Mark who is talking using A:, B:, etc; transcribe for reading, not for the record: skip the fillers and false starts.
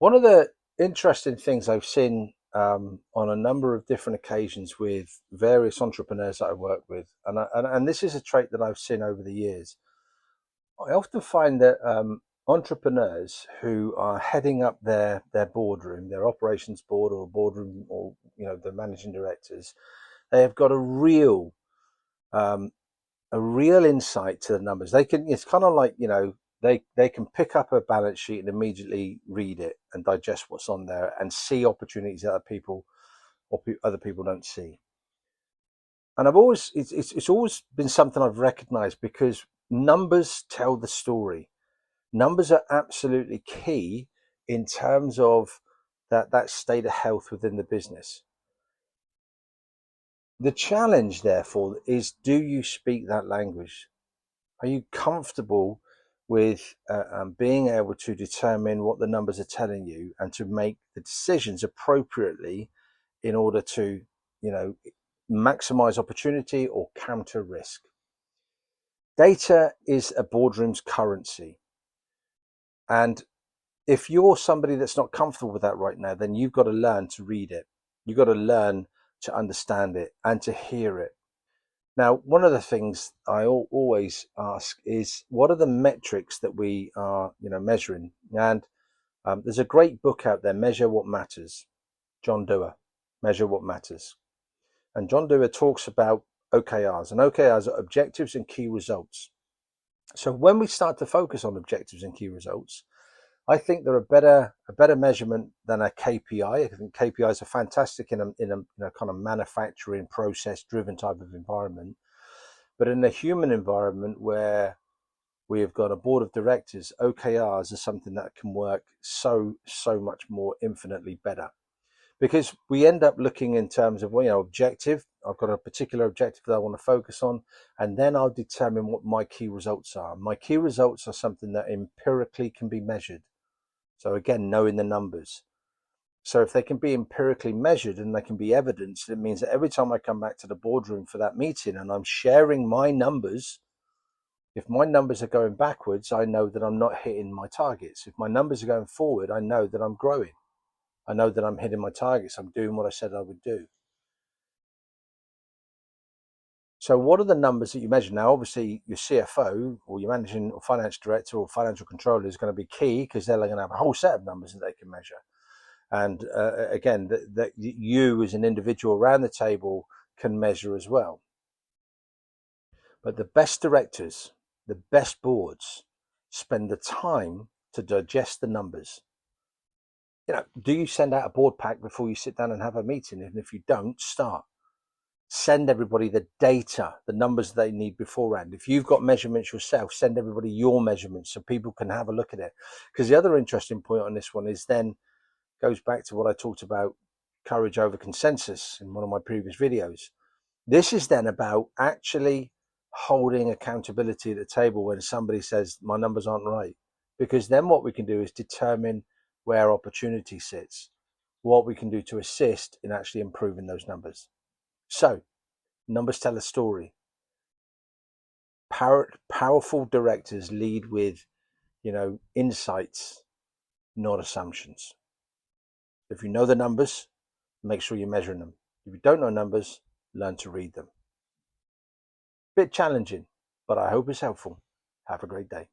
A: One of the interesting things I've seen on a number of different occasions with various entrepreneurs that I work with, and this is a trait that I've seen over the years. I often find that entrepreneurs who are heading up their boardroom, their operations board or boardroom, or the managing directors, they have got um, a real insight to the numbers. They can. It's kind of like they can pick up a balance sheet and immediately read it and digest what's on there and see opportunities that other people don't see. And it's always been something I've recognized, because numbers tell the story. Numbers are absolutely key in terms of that state of health within the business. The challenge, therefore, is, do you speak that language? Are you comfortable with being able to determine what the numbers are telling you and to make the decisions appropriately in order to, maximize opportunity or counter risk? Data is a boardroom's currency. And if you're somebody that's not comfortable with that right now, then you've got to learn to read it. You've got to learn to understand it and to hear it. Now, one of the things I always ask is, what are the metrics that we are, measuring? And there's a great book out there, Measure What Matters, John Dewar, Measure What Matters. And John Dewar talks about OKRs, and OKRs are objectives and key results. So when we start to focus on objectives and key results, I think they're a better measurement than a KPI. I think KPIs are fantastic in a kind of manufacturing process driven type of environment. But in a human environment where we have got a board of directors, OKRs are something that can work so much more infinitely better, because we end up looking in terms of, objective. I've got a particular objective that I want to focus on, and then I'll determine what my key results are. My key results are something that empirically can be measured. So again, knowing the numbers. So if they can be empirically measured and they can be evidenced, it means that every time I come back to the boardroom for that meeting and I'm sharing my numbers, if my numbers are going backwards, I know that I'm not hitting my targets. If my numbers are going forward, I know that I'm growing. I know that I'm hitting my targets. I'm doing what I said I would do. So what are the numbers that you measure? Now, obviously, your CFO or your managing or finance director or financial controller is going to be key, because they're going to have a whole set of numbers that they can measure. And again, that you as an individual around the table can measure as well. But the best directors, the best boards, spend the time to digest the numbers. Do you send out a board pack before you sit down and have a meeting? And if you don't, start. Send everybody the data, the numbers they need beforehand. If you've got measurements yourself, send everybody your measurements so people can have a look at it. Because the other interesting point on this one is then goes back to what I talked about, courage over consensus, in one of my previous videos. This is then about actually holding accountability at the table when somebody says my numbers aren't right, because then what we can do is determine where opportunity sits, what we can do to assist in actually improving those numbers. So numbers tell a story. Powerful directors lead with, insights, not assumptions. If you know the numbers, make sure you're measuring them. If you don't know numbers, learn to read them. Bit challenging, but I hope it's helpful. Have a great day.